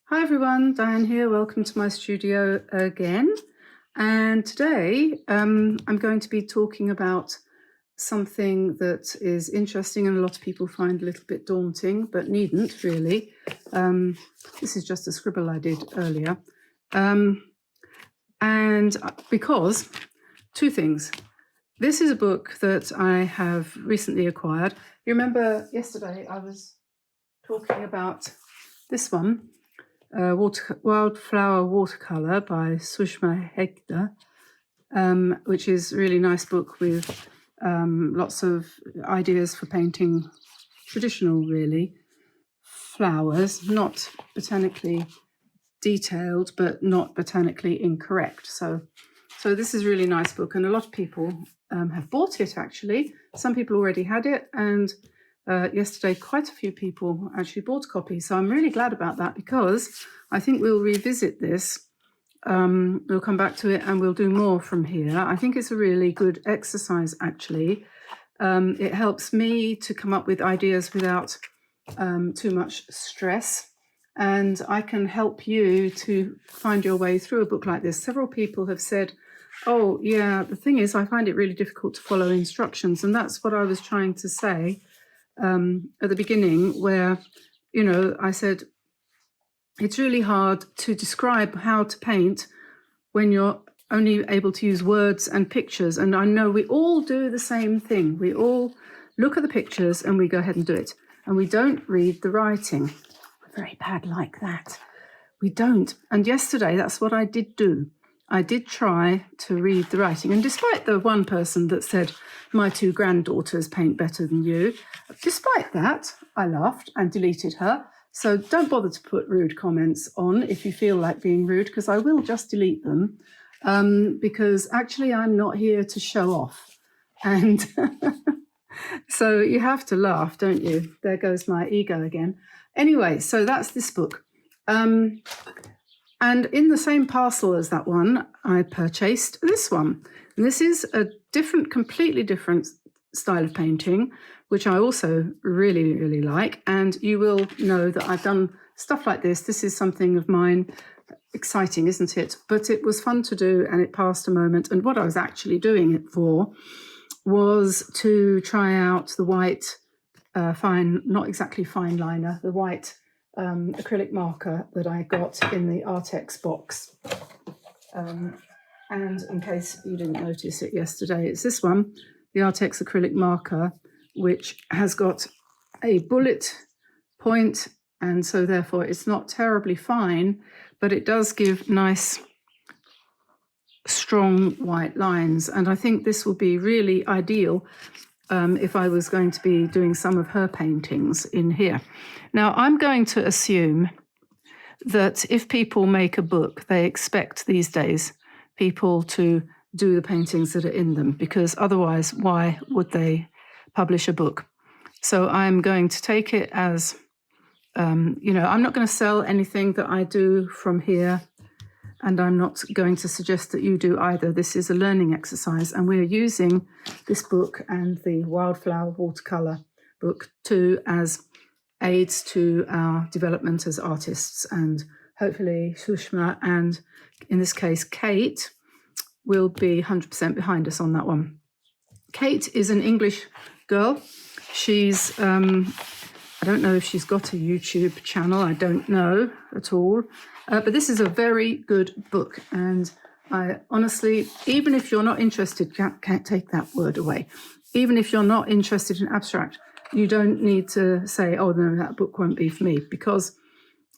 Hi everyone, Diane here. Welcome to my studio again. And today I'm going to be talking about something that is interesting and a lot of people find a little bit daunting, but needn't really. This is just a scribble I did earlier. And because two things. This is a book that I have recently acquired. You remember yesterday I was talking about this one. Wildflower Watercolor by Sushma Hegde, which is a really nice book with lots of ideas for painting traditional, really, flowers, not botanically detailed, but not botanically incorrect. So this is a really nice book, and a lot of people have bought it, actually. Some people already had it, and yesterday quite a few people actually bought a copy, so I'm really glad about that, because I think we'll revisit this. We'll come back to it and we'll do more from here. I think it's a really good exercise, actually. It helps me to come up with ideas without too much stress, and I can help you to find your way through a book like this. Several people have said, oh yeah, the thing is I find it really difficult to follow instructions, and that's what I was trying to say at the beginning, where, you know, I said it's really hard to describe how to paint when you're only able to use words and pictures. And I know we all do the same thing. We all look at the pictures and we go ahead and do it. And we don't read the writing. We're very bad like that. We don't. And yesterday, that's what I did do. I did try to read the writing. And despite the one person that said, my two granddaughters paint better than you, despite that, I laughed and deleted her. So don't bother to put rude comments on if you feel like being rude, because I will just delete them, because actually I'm not here to show off. And so you have to laugh, don't you? There goes my ego again. Anyway, so that's this book. And in the same parcel as that one, I purchased this one. And this is a completely different style of painting, which I also really, really like. And you will know that I've done stuff like this. This is something of mine. Exciting, isn't it? But it was fun to do, and it passed a moment. And what I was actually doing it for was to try out the white, not exactly fine liner, the white acrylic marker that I got in the Arrtx box. And in case you didn't notice it yesterday, it's this one, the Arrtx acrylic marker, which has got a bullet point, and so therefore it's not terribly fine, but it does give nice, strong white lines. And I think this will be really ideal if I was going to be doing some of her paintings in here. Now, I'm going to assume that if people make a book, they expect these days people to do the paintings that are in them, because otherwise, why would they publish a book? So I'm going to take it as, I'm not going to sell anything that I do from here, and I'm not going to suggest that you do either. This is a learning exercise, and we're using this book and the Wildflower Watercolor book as aids to our development as artists. And hopefully Sushma, and in this case Kate, will be 100% behind us on that one. Kate is an English girl. She's, I don't know if she's got a YouTube channel. I don't know at all. But this is a very good book. And I honestly, even if you're not interested, can't take that word away. Even if you're not interested in abstract, you don't need to say, oh, no, that book won't be for me. Because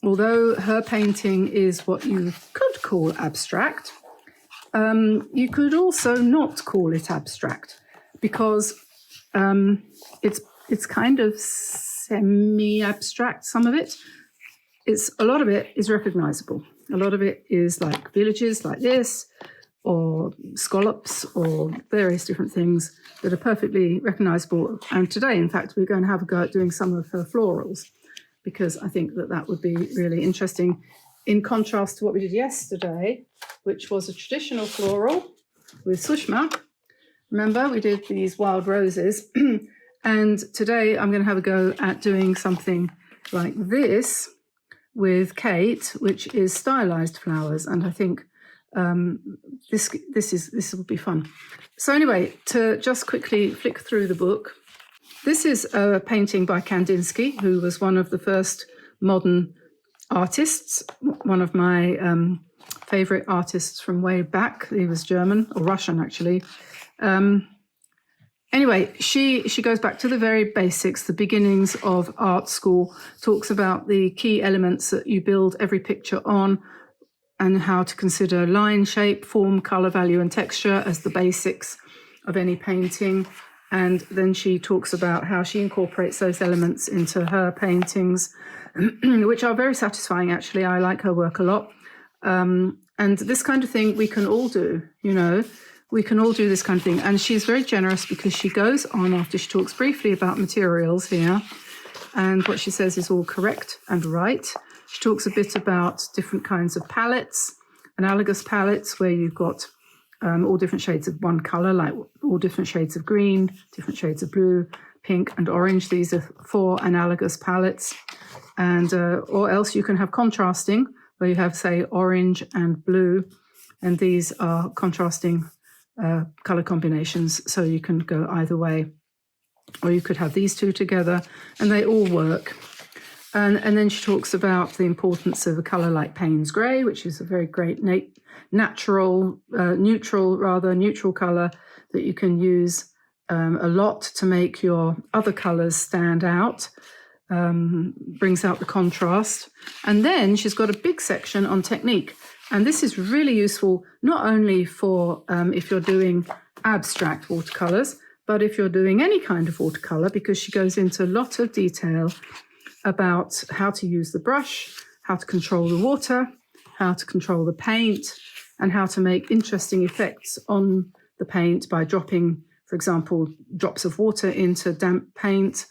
although her painting is what you could call abstract, you could also not call it abstract, because it's kind of semi-abstract, some of it. A lot of it is recognizable. A lot of it is like villages like this, or scallops, or various different things that are perfectly recognizable. And today, in fact, we're going to have a go at doing some of her florals, because I think that would be really interesting, in contrast to what we did yesterday, which was a traditional floral with Sushma. Remember, we did these wild roses. And today I'm going to have a go at doing something like this, with Kate, which is stylized flowers, and I think this will be fun. So anyway, to just quickly flick through the book, this is a painting by Kandinsky, who was one of the first modern artists, one of my favorite artists from way back. He was German, or Russian actually. Anyway, she goes back to the very basics, the beginnings of art school, talks about the key elements that you build every picture on, and how to consider line, shape, form, color, value, and texture as the basics of any painting. And then she talks about how she incorporates those elements into her paintings, which are very satisfying, actually. I like her work a lot. And this kind of thing we can all do, you know. We can all do this kind of thing. And she's very generous because she goes on after she talks briefly about materials here. And what she says is all correct and right. She talks a bit about different kinds of palettes, analogous palettes, where you've got all different shades of one color, like all different shades of green, different shades of blue, pink and orange. These are 4 analogous palettes. And or else you can have contrasting, where you have, say, orange and blue. And these are contrasting color combinations, so you can go either way. Or you could have these two together, and they all work. And then she talks about the importance of a color like Payne's Grey, which is a very great neutral color that you can use a lot to make your other colors stand out, brings out the contrast. And then she's got a big section on technique. And this is really useful, not only for if you're doing abstract watercolors, but if you're doing any kind of watercolor, because she goes into a lot of detail about how to use the brush, how to control the water, how to control the paint, and how to make interesting effects on the paint by dropping, for example, drops of water into damp paint,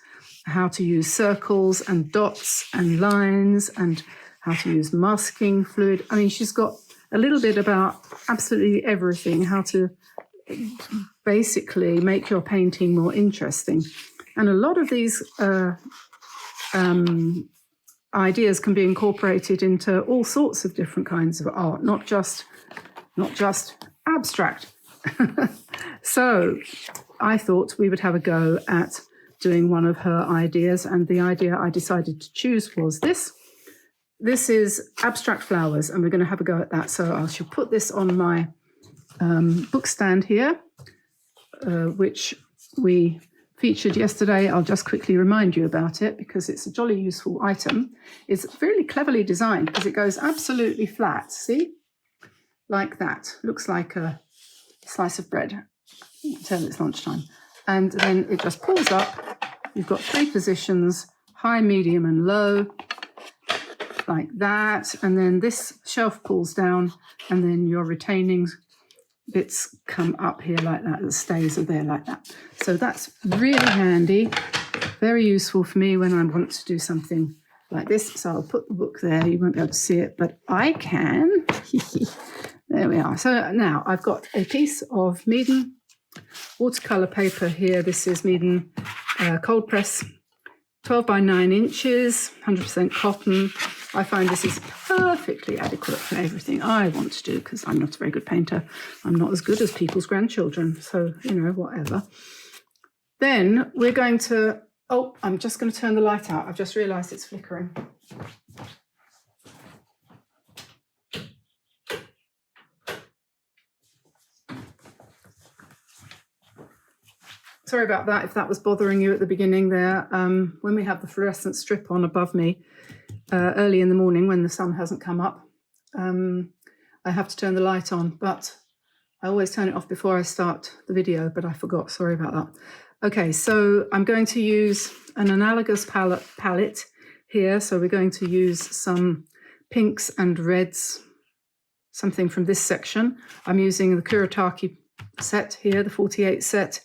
how to use circles and dots and lines, and how to use masking fluid. I mean, she's got a little bit about absolutely everything, how to basically make your painting more interesting. And a lot of these ideas can be incorporated into all sorts of different kinds of art, not just abstract. So I thought we would have a go at doing one of her ideas, and the idea I decided to choose was this. This is abstract flowers, and we're going to have a go at that. So I shall put this on my book stand here, which we featured yesterday. I'll just quickly remind you about it because it's a jolly useful item. It's really cleverly designed because it goes absolutely flat, see? Like that. Looks like a slice of bread. You can tell it's lunchtime. And then it just pulls up. You've got 3 positions, high, medium, and low, like that. And then this shelf pulls down, and then your retaining bits come up here like that. The stays are there like that. So that's really handy, very useful for me when I want to do something like this. So I'll put the book there. You won't be able to see it, but I can. There we are. So now I've got a piece of Meeden watercolor paper here. This is Meeden cold press, 12 by 9 inches, 100% cotton. I find this is perfectly adequate for everything I want to do because I'm not a very good painter. I'm not as good as people's grandchildren, so, you know, whatever. Then we're going to, oh, I'm just going to turn the light out. I've just realised it's flickering. Sorry about that, if that was bothering you at the beginning there. When we have the fluorescent strip on above me early in the morning when the sun hasn't come up, I have to turn the light on, but I always turn it off before I start the video, but I forgot, sorry about that. Okay, so I'm going to use an analogous palette here. So we're going to use some pinks and reds, something from this section. I'm using the Kuretake set here, the 48 set.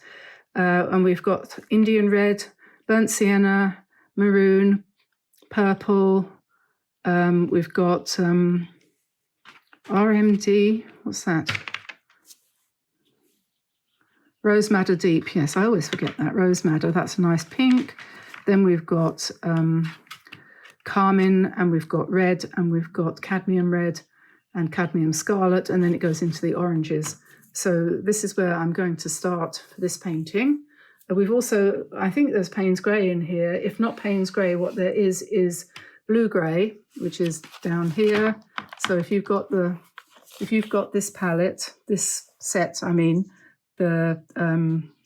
And we've got Indian red, burnt sienna, maroon, purple. We've got RMD, what's that? Rose Madder Deep, yes, I always forget that, Rose Madder, that's a nice pink. Then we've got carmine, and we've got red, and we've got cadmium red and cadmium scarlet, and then it goes into the oranges. So this is where I'm going to start for this painting. We've also, I think there's Payne's Grey in here. If not Payne's Grey, what there is blue grey, which is down here. So if you've got this palette, this set, I mean, the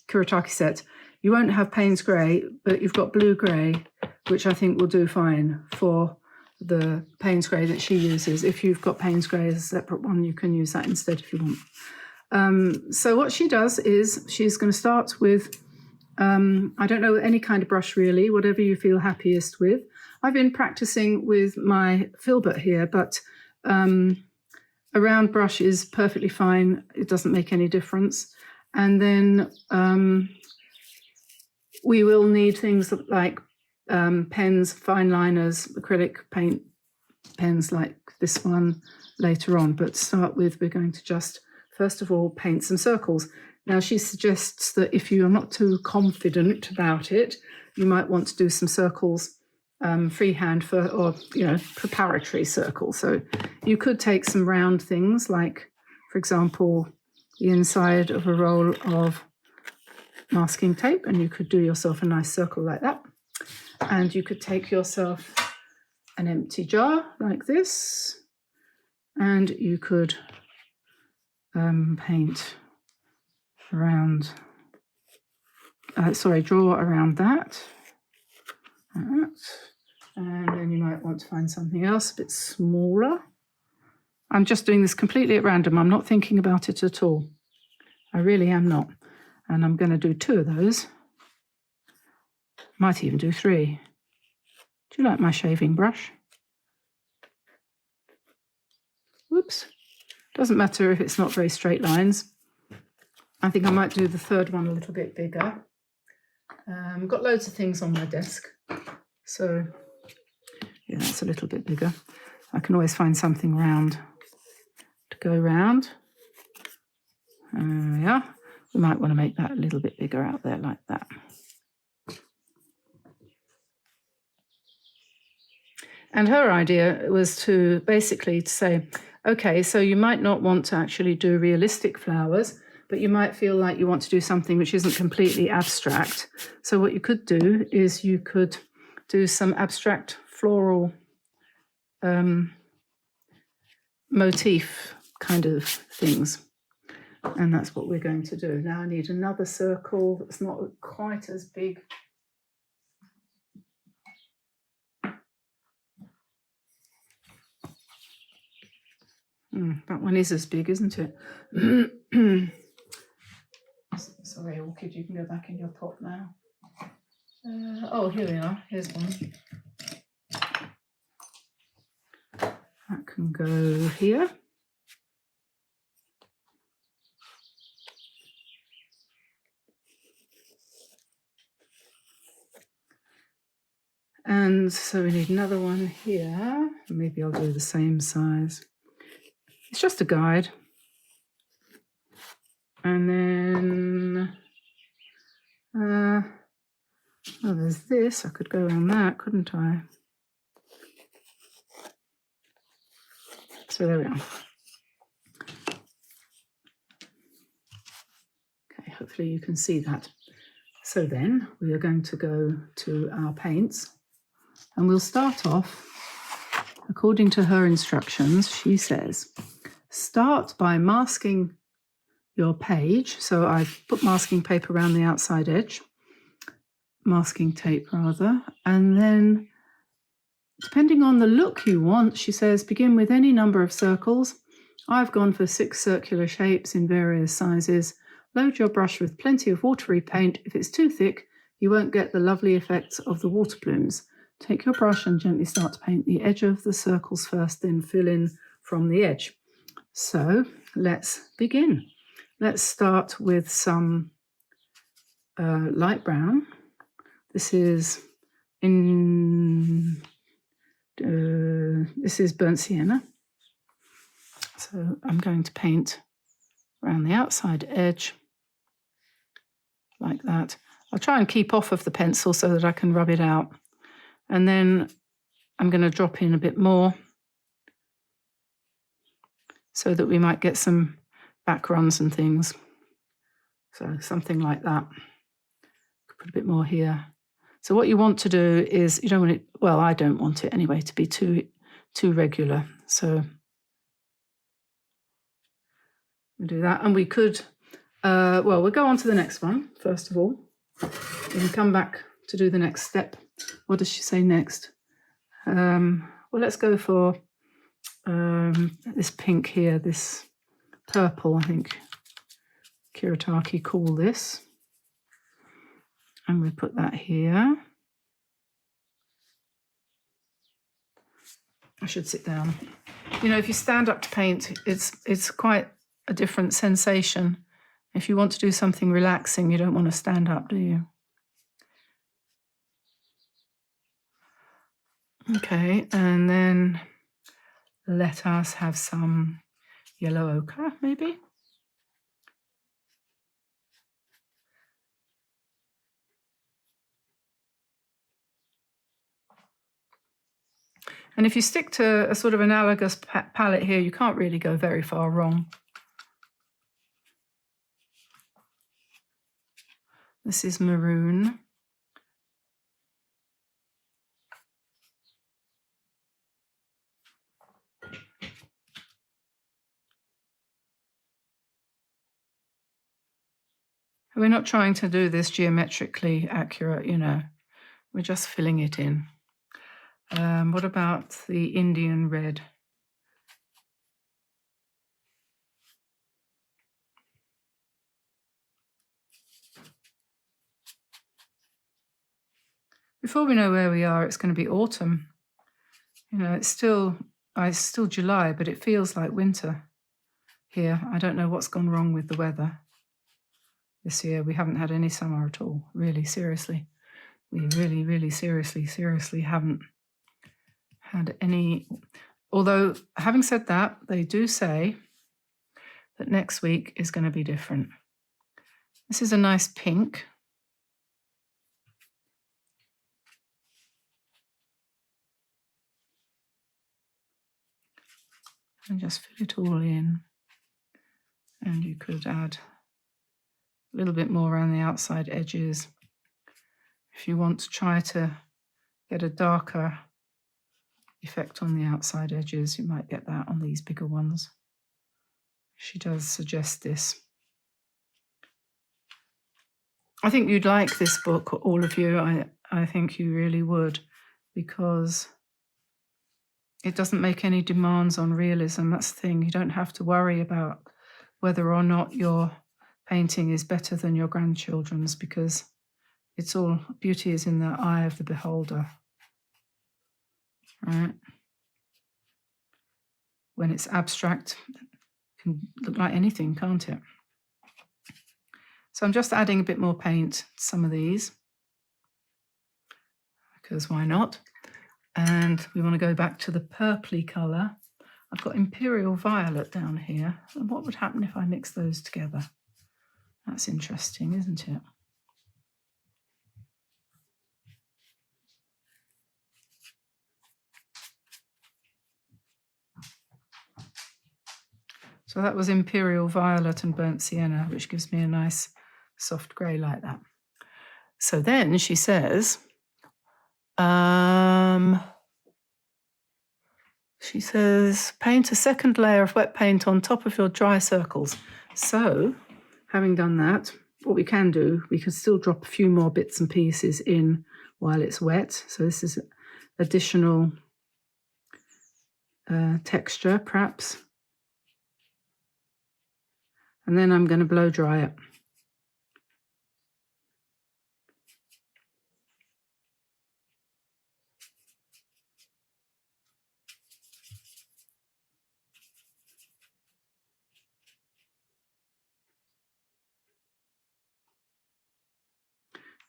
Kuretake set, you won't have Payne's Grey, but you've got blue grey, which I think will do fine for the Payne's Grey that she uses. If you've got Payne's Grey as a separate one, you can use that instead if you want. So what she does is she's going to start with, I don't know, any kind of brush really, whatever you feel happiest with. I've been practicing with my filbert here, but a round brush is perfectly fine. It doesn't make any difference. And then we will need things like pens, fine liners, acrylic paint pens like this one later on. But to start with, we're going to just, first of all, paint some circles. Now, she suggests that if you're not too confident about it, you might want to do some circles freehand or preparatory circles. So you could take some round things like, for example, the inside of a roll of masking tape, and you could do yourself a nice circle like that. And you could take yourself an empty jar like this, and you could paint around, draw around that. And then you might want to find something else a bit smaller. I'm just doing this completely at random. I'm not thinking about it at all. I really am not. And I'm going to do 2 of those. Might even do 3. Do you like my shaving brush? Whoops. Doesn't matter if it's not very straight lines. I think I might do the 3rd one a little bit bigger. I've got loads of things on my desk. So, yeah, that's a little bit bigger. I can always find something round to go round. Yeah, we might want to make that a little bit bigger out there like that. And her idea was to basically say, okay, so you might not want to actually do realistic flowers, but you might feel like you want to do something which isn't completely abstract. So what you could do is you could do some abstract floral motif kind of things. And that's what we're going to do. Now I need another circle that's not quite as big. That one is as big, isn't it? Sorry, Orchid, you can go back in your pot now. Oh, here we are. Here's one. That can go here. And so we need another one here. Maybe I'll do the same size. It's just a guide. And then, oh, there's this. I could go on that, couldn't I? So there we are. Okay, hopefully you can see that. So then we are going to go to our paints, and we'll start off, according to her instructions, she says, start by masking your page. So I've put masking tape around the outside edge, masking tape rather, and then depending on the look you want, she says, begin with any number of circles. I've gone for 6 circular shapes in various sizes. Load your brush with plenty of watery paint. If it's too thick, you won't get the lovely effects of the water plumes. Take your brush and gently start to paint the edge of the circles first, then fill in from the edge. So let's begin. Let's start with some light brown. This is burnt sienna. So I'm going to paint around the outside edge like that. I'll try and keep off of the pencil so that I can rub it out. And then I'm going to drop in a bit more so that we might get some back runs and things. So something like that. Put a bit more here. So what you want to do is, you don't want it, well, I don't want it anyway, to be too regular. So we'll do that. And we could, well, we'll go on to the next one, first of all. We can come back to do the next step. What does she say next? Well, let's go for this pink here, this purple, I think Kuretake call this. And we put that here. I should sit down. You know, if you stand up to paint, it's quite a different sensation. If you want to do something relaxing, you don't want to stand up, do you? Okay, and then let us have some yellow ochre, maybe. And if you stick to a sort of analogous palette here, you can't really go very far wrong. This is maroon. We're not trying to do this geometrically accurate, you know. We're just filling it in. What about the Indian red? Before we know where we are, it's going to be autumn. You know, it's still July, but it feels like winter here. I don't know what's gone wrong with the weather this year. We haven't had any summer at all, really, seriously. We really, really, seriously haven't had any. Although, having said that, they do say that next week is going to be different. This is a nice pink. And just fill it all in. And you could add a little bit more around the outside edges. If you want to try to get a darker effect on the outside edges, you might get that on these bigger ones. She does suggest this. I think you'd like this book, all of you. I think you really would, because it doesn't make any demands on realism. That's the thing. You don't have to worry about whether or not your painting is better than your grandchildren's, because it's all, beauty is in the eye of the beholder. Right? When it's abstract, it can look like anything, can't it? So I'm just adding a bit more paint to some of these, because why not? And we want to go back to the purpley colour. I've got Imperial Violet down here. And what would happen if I mix those together? That's interesting, isn't it? So that was Imperial Violet and Burnt Sienna, which gives me a nice soft grey like that. So then she says, paint a second layer of wet paint on top of your dry circles. So, having done that, what we can do, we can still drop a few more bits and pieces in while it's wet. So this is additional texture, perhaps. And then I'm going to blow dry it.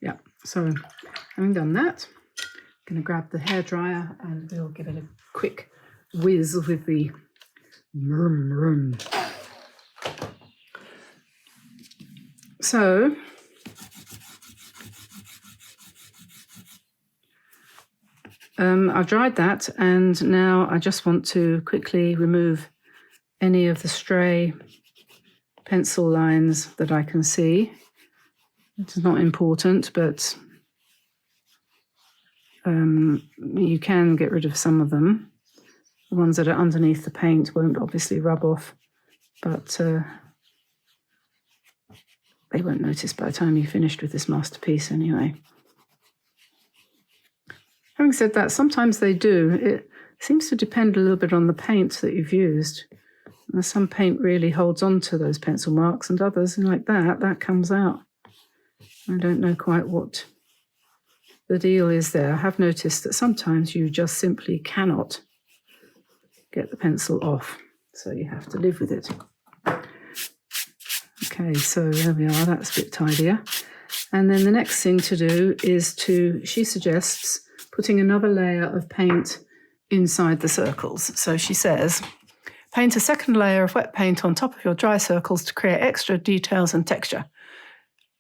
Yeah, so having done that, I'm going to grab the hairdryer and we'll give it a quick whiz with the vroom. So I've dried that, and now I just want to quickly remove any of the stray pencil lines that I can see. It's not important, but you can get rid of some of them. The ones that are underneath the paint won't obviously rub off, but they won't notice by the time you're finished with this masterpiece anyway. Having said that, sometimes they do. It seems to depend a little bit on the paint that you've used. Some paint really holds on to those pencil marks, and others, like that comes out. I don't know quite what the deal is there. I have noticed that sometimes you just simply cannot get the pencil off, so you have to live with it. Okay, so there we are, that's a bit tidier. And then the next thing to do is she suggests putting another layer of paint inside the circles. So she says, paint a second layer of wet paint on top of your dry circles to create extra details and texture.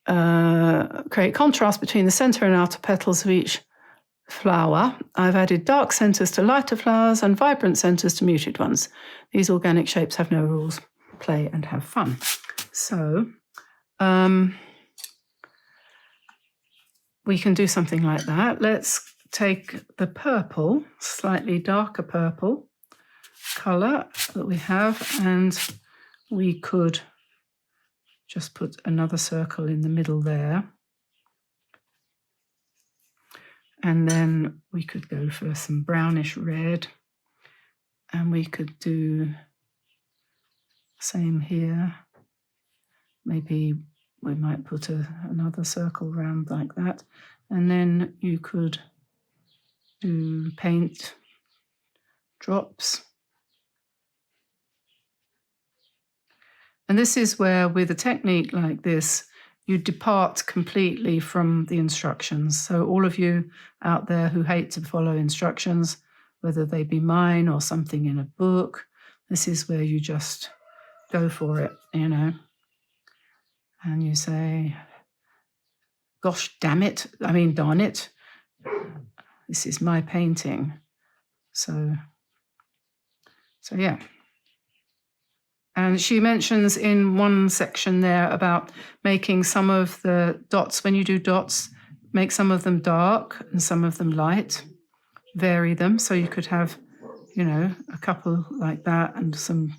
Create contrast between the center and outer petals of each flower. I've added dark centers to lighter flowers and vibrant centers to muted ones. These organic shapes have no rules. Play and have fun. So we can do something like that. Let's take the purple, slightly darker purple color that we have, and we could just put another circle in the middle there. And then we could go for some brownish red, and we could do the same here. Maybe we might put another circle round like that. And then you could do paint drops. And this is where, with a technique like this, you depart completely from the instructions. So all of you out there who hate to follow instructions, whether they be mine or something in a book, this is where you just go for it, you know. And you say, gosh, darn it, this is my painting. So yeah. And she mentions in one section there about making some of the dots, when you do dots, make some of them dark and some of them light, vary them. So you could have, you know, a couple like that and some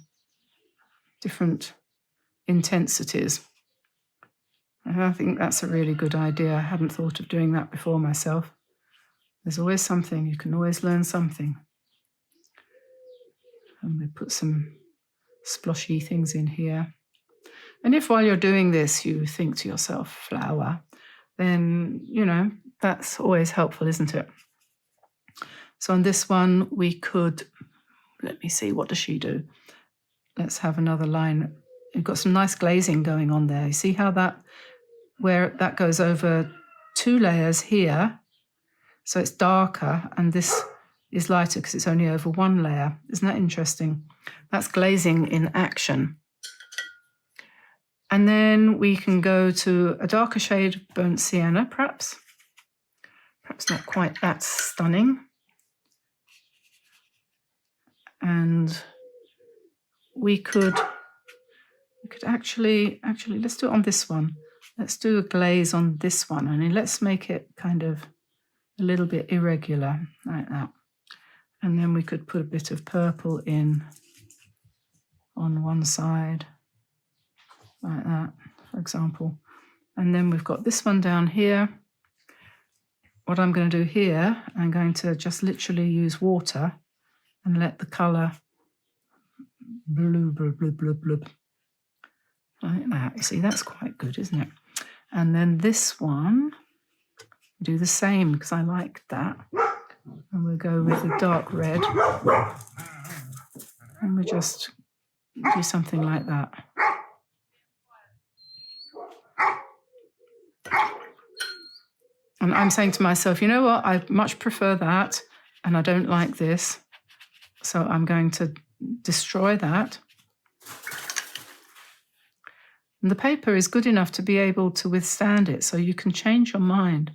different intensities. And I think that's a really good idea. I hadn't thought of doing that before myself. There's always something. You can always learn something. And we put some sploshy things in here. And if while you're doing this you think to yourself, flower, then, you know, that's always helpful, isn't it? So on this one we could, let me see, what does she do? Let's have another line. You've got some nice glazing going on there. You see how that, where that goes over two layers here, so it's darker, and this is lighter because it's only over one layer. Isn't that interesting? That's glazing in action. And then we can go to a darker shade of burnt sienna, perhaps. Perhaps not quite that stunning. And we could actually, let's do it on this one. Let's do a glaze on this one, and let's make it kind of a little bit irregular, like that. And then we could put a bit of purple in on one side, like that, for example. And then we've got this one down here. What I'm going to do here, I'm going to just literally use water and let the colour blub, blub, blub, blub, blub. Like that. You see, that's quite good, isn't it? And then this one, do the same because I like that. And we'll go with the dark red. And we just do something like that. And I'm saying to myself, you know what, I much prefer that, and I don't like this. So I'm going to destroy that. And the paper is good enough to be able to withstand it, so you can change your mind,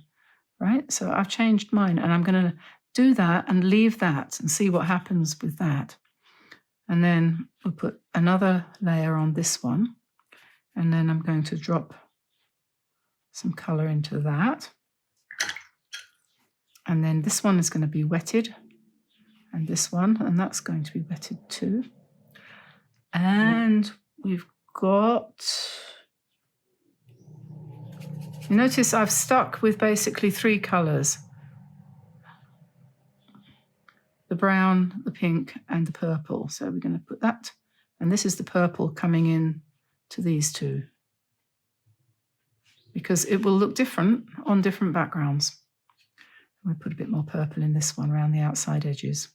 right? So I've changed mine, and I'm going to do that and leave that and see what happens with that. And then we'll put another layer on this one. And then I'm going to drop some colour into that. And then this one is going to be wetted. And this one, and that's going to be wetted too. And we've got... You notice I've stuck with basically 3 colours. The brown, the pink, and the purple. So we're going to put that. And this is the purple coming in to these 2. Because it will look different on different backgrounds. We'll put a bit more purple in this one around the outside edges.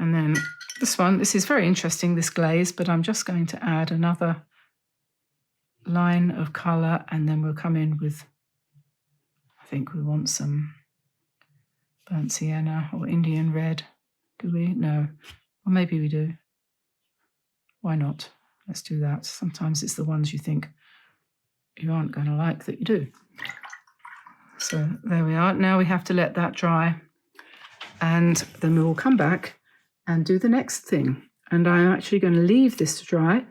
And then this is very interesting, this glaze, but I'm just going to add another line of colour, and then we'll come in with, I think we want some burnt sienna or Indian red. Do we? No. Or maybe we do. Why not? Let's do that. Sometimes it's the ones you think you aren't going to like that you do. So there we are. Now we have to let that dry, and then we will come back and do the next thing. And I'm actually going to leave this to dry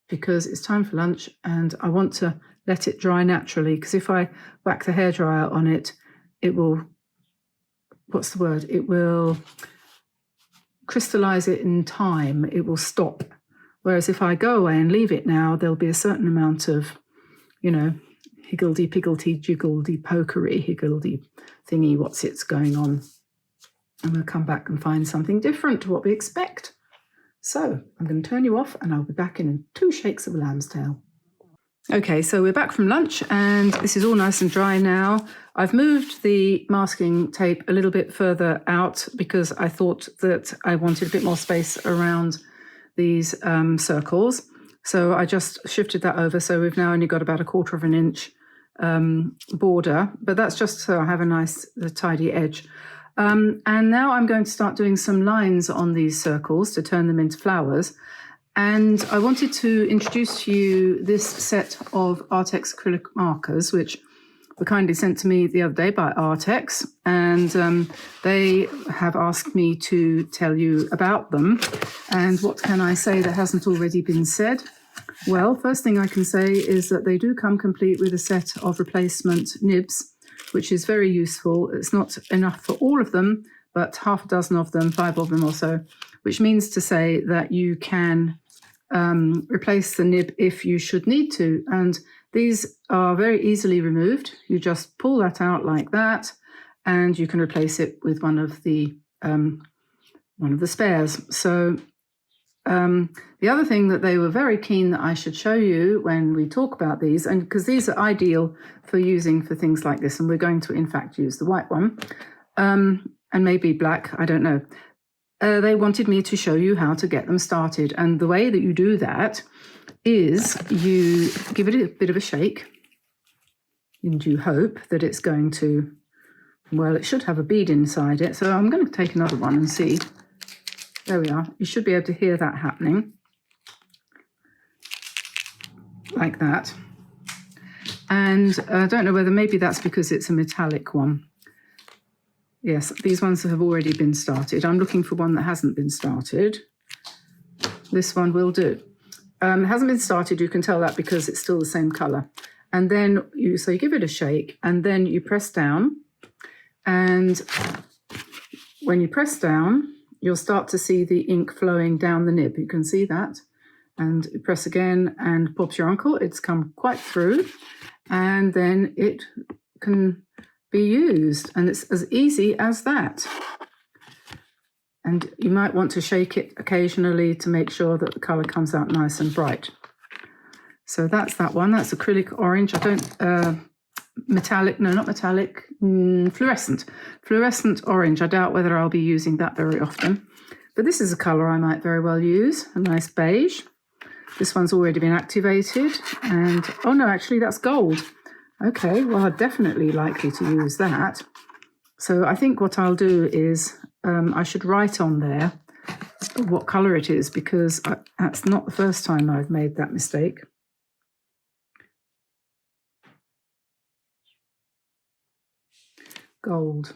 because it's time for lunch, and I want to let it dry naturally, because if I whack the hairdryer on it, it will, what's the word? It will crystallize it in time. It will stop. Whereas if I go away and leave it now, there'll be a certain amount of, you know, higgledy-piggledy, jiggledy-pokery, higgledy thingy, what's it's going on. And we'll come back and find something different to what we expect. So I'm going to turn you off, and I'll be back in 2 shakes of a lamb's tail. Okay, so we're back from lunch, and this is all nice and dry now. I've moved the masking tape a little bit further out because I thought that I wanted a bit more space around these circles. So I just shifted that over. So we've now only got about 1/4 of an inch border, but that's just so I have a nice tidy edge. And now I'm going to start doing some lines on these circles to turn them into flowers. And I wanted to introduce to you this set of Arrtx acrylic markers, which were kindly sent to me the other day by Arrtx. And they have asked me to tell you about them. And what can I say that hasn't already been said? Well, first thing I can say is that they do come complete with a set of replacement nibs, which is very useful. It's not enough for all of them, but 6 of them, 5 of them or so, which means to say that you can replace the nib if you should need to. And these are very easily removed. You just pull that out like that, and you can replace it with one of the spares. So the other thing that they were very keen that I should show you when we talk about these, and because these are ideal for using for things like this, and we're going to in fact use the white one, and maybe black, I don't know. They wanted me to show you how to get them started. And the way that you do that is you give it a bit of a shake, and you hope that it's going to, well, it should have a bead inside it. So I'm going to take another one and see. There we are. You should be able to hear that happening. Like that. And I don't know whether maybe that's because it's a metallic one. Yes, these ones have already been started. I'm looking for one that hasn't been started. This one will do. It hasn't been started, you can tell that because it's still the same colour. And then you give it a shake, and then you press down. And when you press down, you'll start to see the ink flowing down the nib. You can see that. And you press again, and Bob's your uncle. It's come quite through. And then it can be used. And it's as easy as that. And you might want to shake it occasionally to make sure that the colour comes out nice and bright. So that's that one. That's acrylic orange. I don't... metallic, no, not metallic, fluorescent orange. I doubt whether I'll be using that very often, but this is a colour I might very well use, a nice beige. This one's already been activated, and oh no, actually that's gold. Okay, well, I'm definitely likely to use that. So I think what I'll do is I should write on there what colour it is, because that's not the first time I've made that mistake. Gold.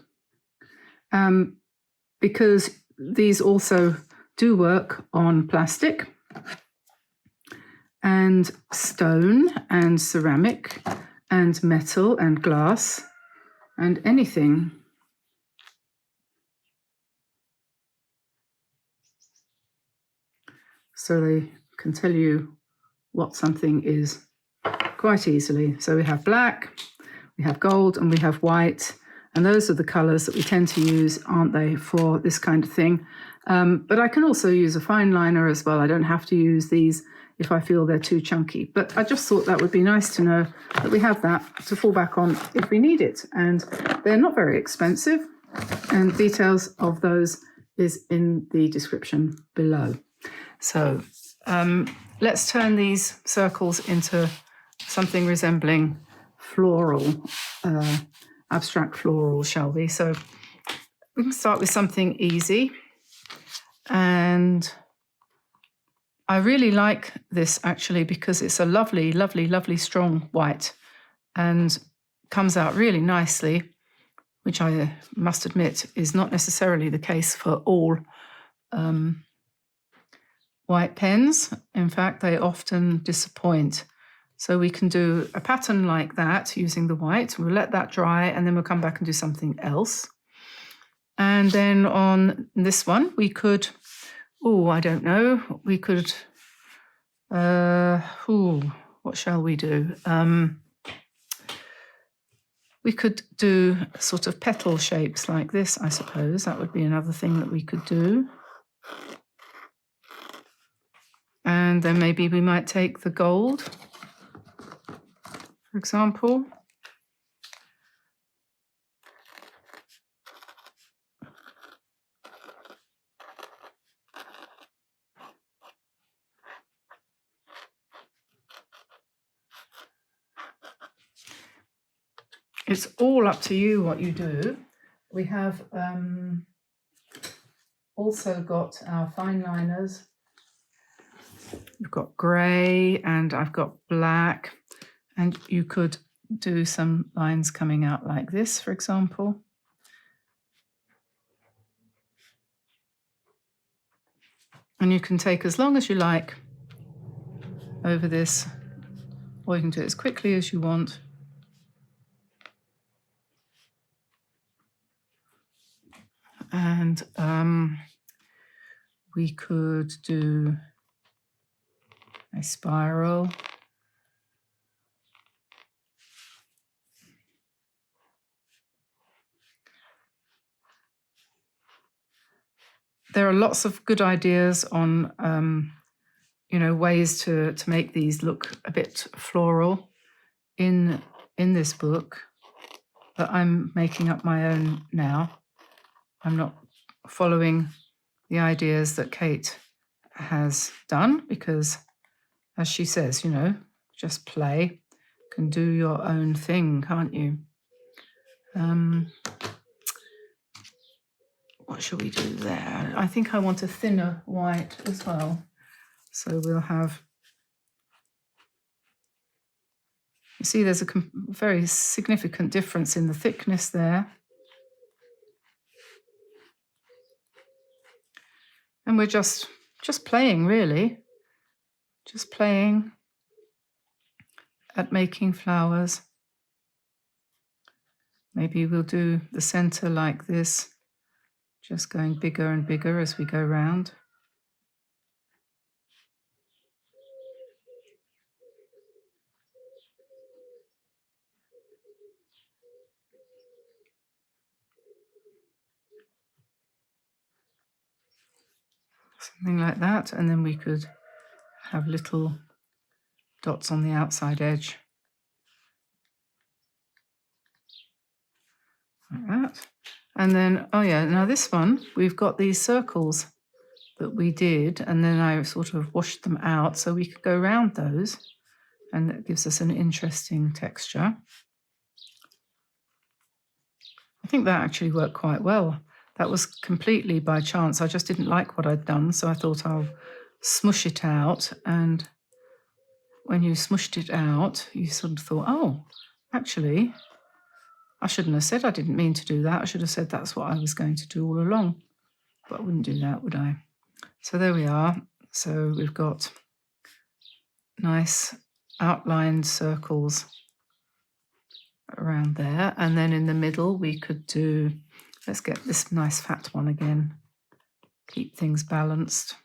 Because these also do work on plastic and stone and ceramic and metal and glass and anything. So they can tell you what something is quite easily. So we have black, we have gold, and we have white. And those are the colours that we tend to use, aren't they, for this kind of thing. But I can also use a fine liner as well. I don't have to use these if I feel they're too chunky. But I just thought that would be nice to know that we have that to fall back on if we need it. And they're not very expensive. And details of those is in the description below. So let's turn these circles into something resembling floral, abstract floral, shall we? So we can start with something easy. And I really like this actually because it's a lovely, lovely, lovely strong white and comes out really nicely, which I must admit is not necessarily the case for all white pens. In fact, they often disappoint. So we can do a pattern like that using the white. We'll let that dry and then we'll come back and do something else. And then on this one, we could, I don't know, we could, what shall we do? We could do sort of petal shapes like this, I suppose. That would be another thing that we could do. And then maybe we might take the gold, for example. It's all up to you what you do. We have also got our fine liners. We've got grey and I've got black. And you could do some lines coming out like this, for example. And you can take as long as you like over this, or you can do it as quickly as you want. And we could do a spiral. There are lots of good ideas on, ways to make these look a bit floral in this book, but I'm making up my own now. I'm not following the ideas that Kate has done because, as she says, just play, can do your own thing, can't you? What shall we do there? I think I want a thinner white as well. So we'll have, you see there's a very significant difference in the thickness there. And we're just playing, really. Just playing at making flowers. Maybe we'll do the center like this, just going bigger and bigger as we go round. Something like that, and then we could have little dots on the outside edge. Like that. And then, now this one, we've got these circles that we did, and then I sort of washed them out so we could go around those, and that gives us an interesting texture. I think that actually worked quite well. That was completely by chance. I just didn't like what I'd done, so I thought I'll smush it out. And when you smushed it out, you sort of thought, oh, actually, I shouldn't have said I didn't mean to do that. I should have said that's what I was going to do all along. But I wouldn't do that, would I? So there we are. So we've got nice outlined circles around there. And then in the middle, we could do, let's get this nice fat one again. Keep things balanced.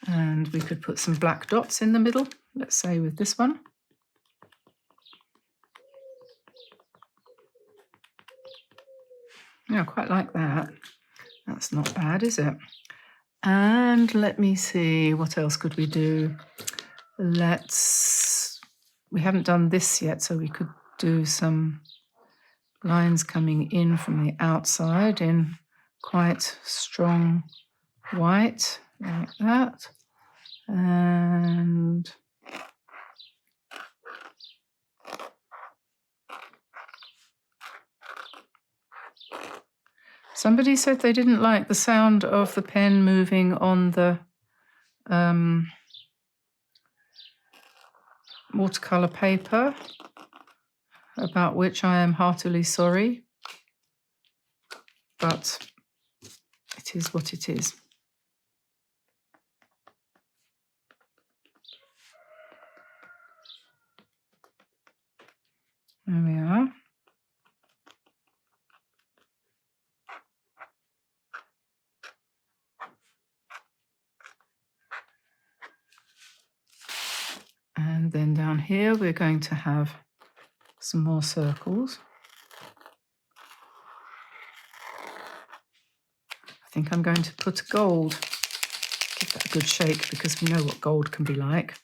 And we could put some black dots in the middle, let's say with this one. Yeah, I quite like that. That's not bad, is it? And let me see, what else could we do? We haven't done this yet, so we could do some lines coming in from the outside in quite strong white, like that. And somebody said they didn't like the sound of the pen moving on the watercolor paper, about which I am heartily sorry, but it is what it is. There we are. And then down here, we're going to have some more circles. I think I'm going to put gold. Give that a good shake because we know what gold can be like.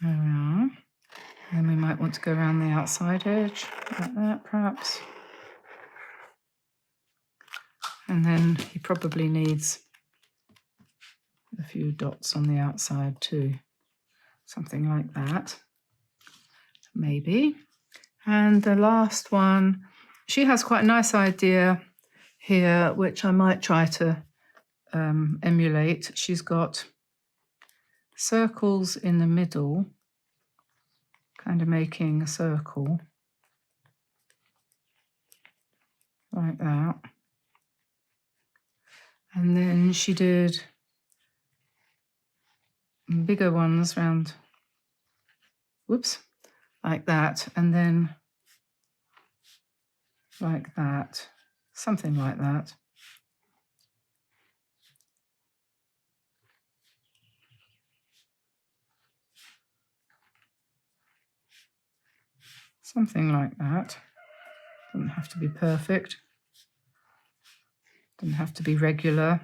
There we are. And we might want to go around the outside edge, like that perhaps. And then he probably needs a few dots on the outside too. Something like that, maybe. And the last one, she has quite a nice idea here, which I might try to emulate. She's got circles in the middle, kind of making a circle like that. And then she did bigger ones round, whoops, like that, and then like that, something like that. Something like that. Doesn't have to be perfect. Doesn't have to be regular.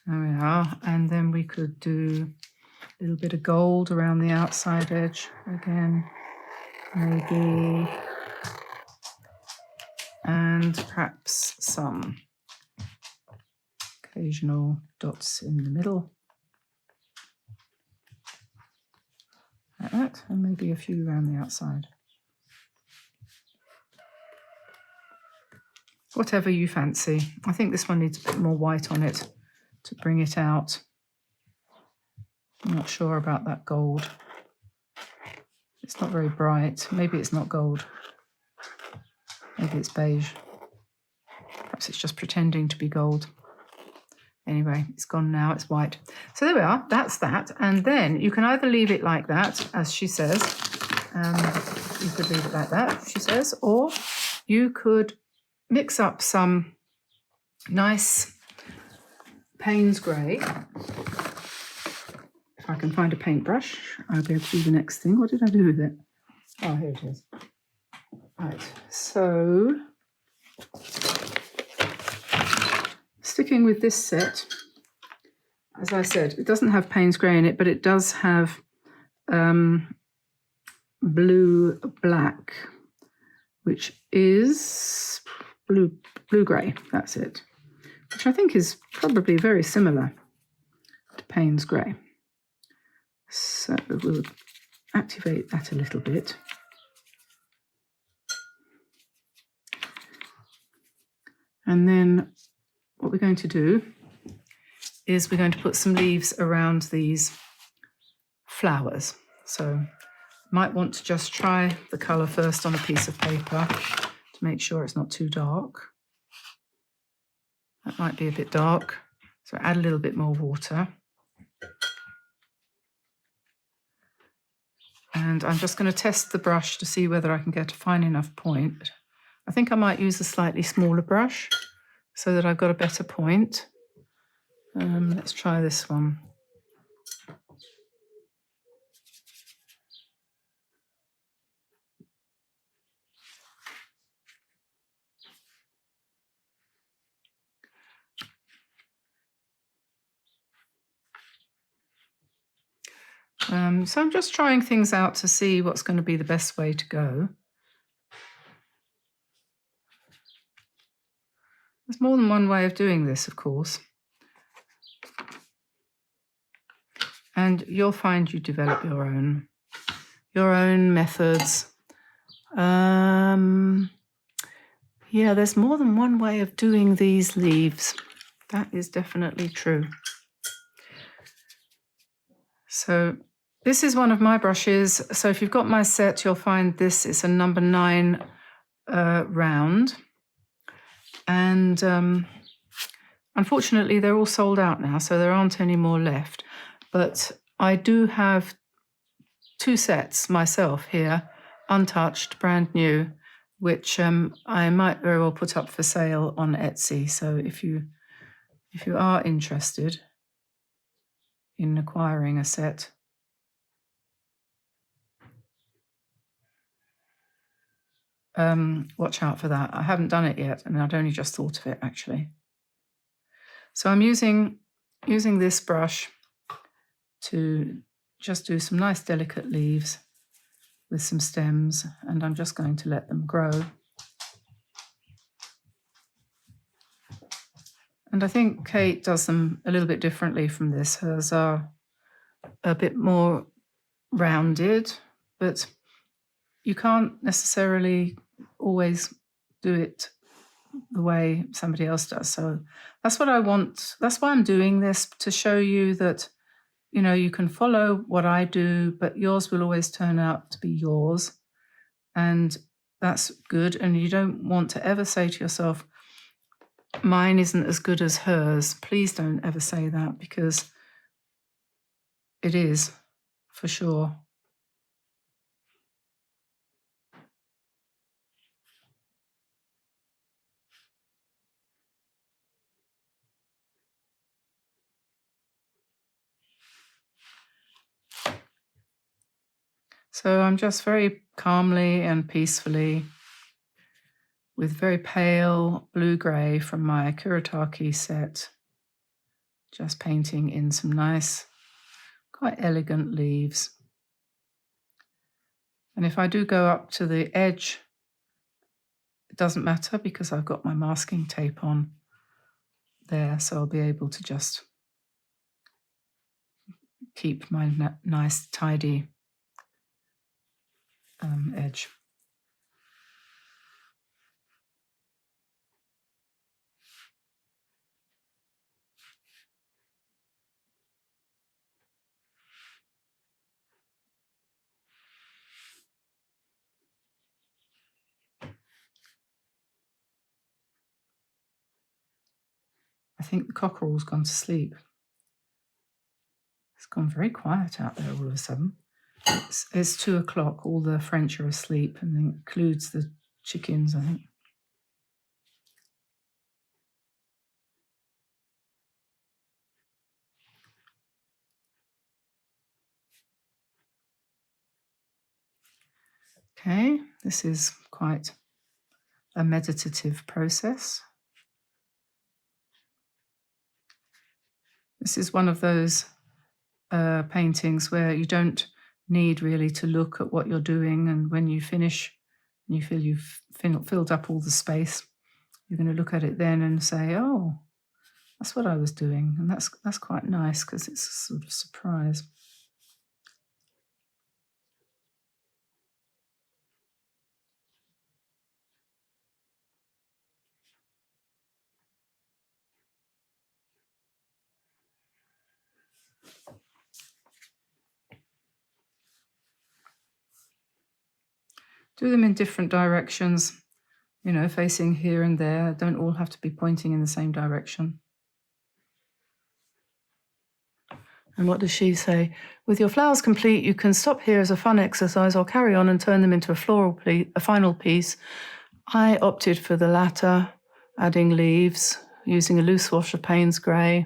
There we are. And then we could do a little bit of gold around the outside edge again, maybe. And perhaps some occasional dots in the middle. Like that, and maybe a few around the outside. Whatever you fancy. I think this one needs a bit more white on it to bring it out. I'm not sure about that gold. It's not very bright. Maybe it's not gold. Maybe it's beige. Perhaps it's just pretending to be gold. Anyway, it's gone now, it's white. So there we are, that's that. And then you can either leave it like that, as she says. You could leave it like that, she says, or you could mix up some nice Payne's grey. If I can find a paintbrush, I'll be able to do the next thing. What did I do with it? Oh, here it is. Right, so sticking with this set, as I said, it doesn't have Payne's grey in it, but it does have blue black, which is blue grey, that's it, which I think is probably very similar to Payne's grey. So we'll activate that a little bit. And then what we're going to do is we're going to put some leaves around these flowers. So might want to just try the colour first on a piece of paper to make sure it's not too dark. That might be a bit dark, so add a little bit more water. And I'm just going to test the brush to see whether I can get a fine enough point. I think I might use a slightly smaller brush so that I've got a better point. Let's try this one. So I'm just trying things out to see what's going to be the best way to go. There's more than one way of doing this, of course. And you'll find you develop your own methods. Yeah, there's more than one way of doing these leaves. That is definitely true. So this is one of my brushes. So if you've got my set, you'll find this is a number 9 round. And unfortunately, they're all sold out now, so there aren't any more left. But I do have 2 sets myself here, untouched, brand new, which I might very well put up for sale on Etsy. So if you are interested in acquiring a set, watch out for that. I haven't done it yet, and I'd only just thought of it actually. So I'm using this brush to just do some nice delicate leaves with some stems, and I'm just going to let them grow. And I think Kate does them a little bit differently from this. Hers are a bit more rounded, but you can't necessarily always do it the way somebody else does. So that's what I want. That's why I'm doing this, to show you that, you know, you can follow what I do, but yours will always turn out to be yours. And that's good. And you don't want to ever say to yourself, mine isn't as good as hers. Please don't ever say that, because it is, for sure. So I'm just very calmly and peacefully, with very pale blue-grey from my Kuretake set, just painting in some nice, quite elegant leaves. And if I do go up to the edge, it doesn't matter because I've got my masking tape on there, so I'll be able to just keep my nice, tidy edge. I think the cockerel's gone to sleep. It's gone very quiet out there all of a sudden. It's 2 o'clock. All the French are asleep, and that includes the chickens, I think. Okay, this is quite a meditative process. This is one of those paintings where you don't need really to look at what you're doing, and when you finish and you feel you've filled up all the space, you're going to look at it then and say, oh, that's what I was doing. And that's quite nice because it's a sort of surprise. Do them in different directions, you know, facing here and there. Don't all have to be pointing in the same direction. And what does she say? With your flowers complete, you can stop here as a fun exercise or carry on and turn them into a final piece. I opted for the latter, adding leaves, using a loose wash of Payne's Grey.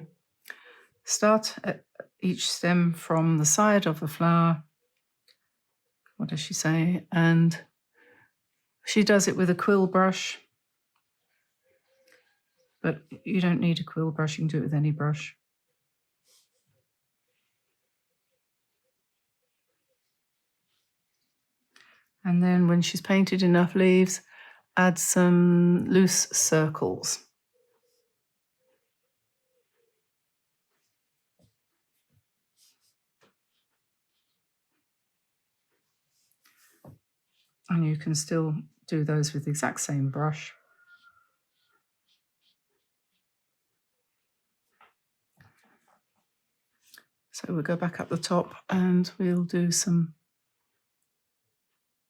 Start at each stem from the side of the flower. What does she say? And she does it with a quill brush. But you don't need a quill brush, you can do it with any brush. And then when she's painted enough leaves, add some loose circles. And you can still do those with the exact same brush. So we'll go back up the top and we'll do some.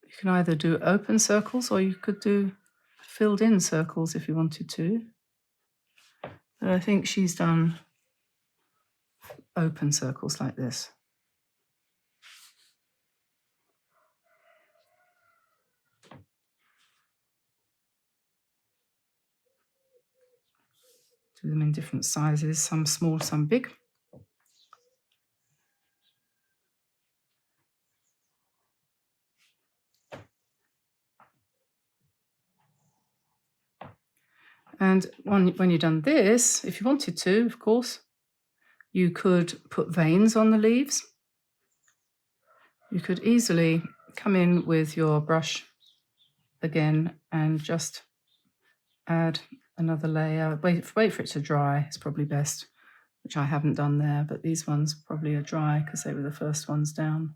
You can either do open circles or you could do filled in circles if you wanted to. But I think she's done open circles like this. Do them in different sizes, some small, some big. And when you've done this, if you wanted to, of course, you could put veins on the leaves. You could easily come in with your brush again and just add another layer. Wait for it to dry, it's probably best, which I haven't done there, but these ones probably are dry because they were the first ones down.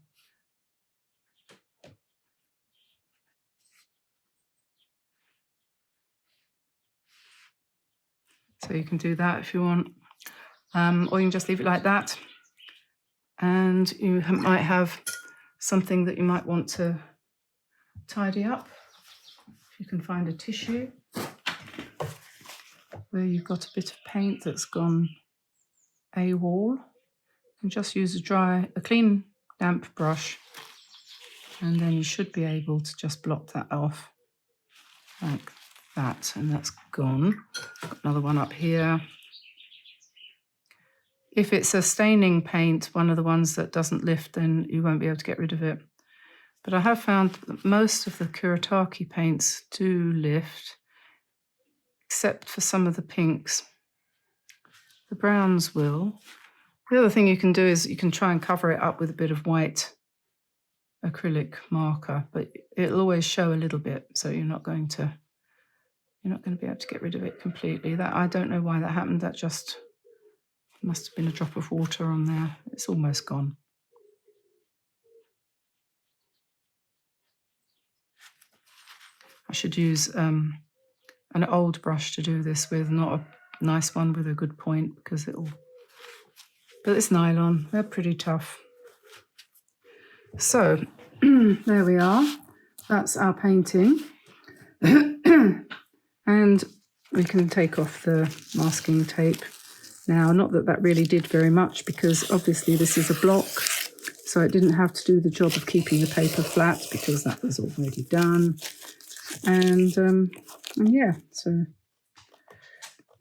So you can do that if you want, or you can just leave it like that. And you might have something that you might want to tidy up. If you can find a tissue where you've got a bit of paint that's gone AWOL, you can just use a clean, damp brush, and then you should be able to just blot that off like that, and that's gone. Got another one up here. If it's a staining paint, one of the ones that doesn't lift, then you won't be able to get rid of it. But I have found that most of the Kuretake paints do lift, except for some of the pinks. The browns will. The other thing you can do is you can try and cover it up with a bit of white acrylic marker, but it'll always show a little bit, so you're not going to be able to get rid of it completely. That, I don't know why that happened. That just must have been a drop of water on there. It's almost gone. I should use an old brush to do this with, not a nice one with a good point, because but it's nylon, they're pretty tough. So there we are, that's our painting. And we can take off the masking tape now. Not that that really did very much, because obviously this is a block, so it didn't have to do the job of keeping the paper flat, because that was already done. And yeah, so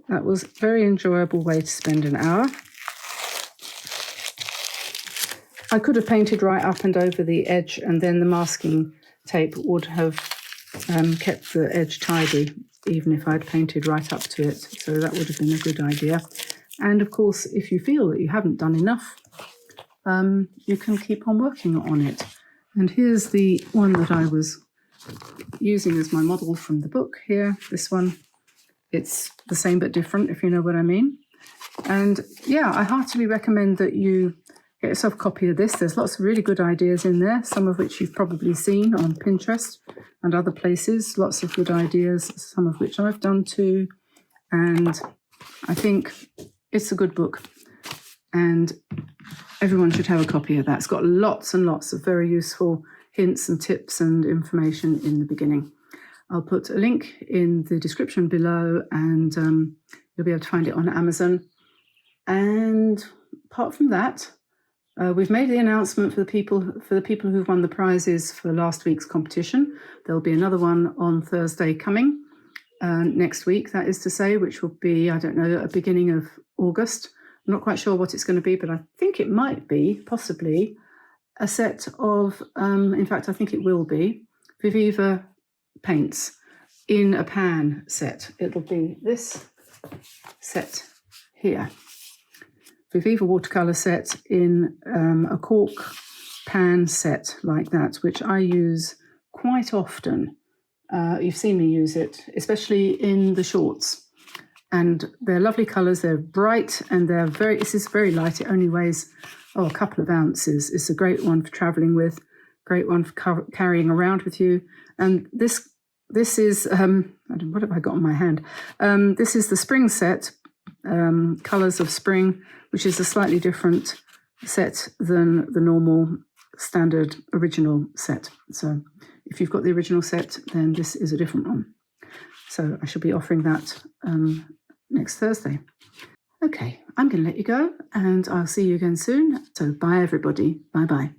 that was a very enjoyable way to spend an hour. I could have painted right up and over the edge, and then the masking tape would have kept the edge tidy, even if I'd painted right up to it. So that would have been a good idea. And of course, if you feel that you haven't done enough you can keep on working on it. And here's the one that I was using as my model from the book here, this one. It's the same but different, if you know what I mean. And yeah, I heartily recommend that you get yourself a copy of this. There's lots of really good ideas in there, some of which you've probably seen on Pinterest and other places. Lots of good ideas, some of which I've done too. And I think it's a good book. And everyone should have a copy of that. It's got lots and lots of very useful hints and tips and information in the beginning. I'll put a link in the description below, and you'll be able to find it on Amazon. And apart from that, we've made the announcement for the people who've won the prizes for last week's competition. There'll be another one on Thursday coming next week, that is to say, which will be, I don't know, at the beginning of August. I'm not quite sure what it's going to be, but I think it might be possibly a set of, in fact, I think it will be Viviva paints in a pan set. It'll be this set here. Viviva watercolor set in a cork pan set like that, which I use quite often. You've seen me use it, especially in the shorts. And they're lovely colours, they're bright, and this is very light. It only weighs, a couple of ounces. It's a great one for travelling with, great one for carrying around with you. And this is, what have I got on my hand? This is the spring set, Colours of Spring, which is a slightly different set than the normal standard original set. So if you've got the original set, then this is a different one. So I shall be offering that next Thursday. Okay, I'm going to let you go, and I'll see you again soon. So bye, everybody. Bye-bye.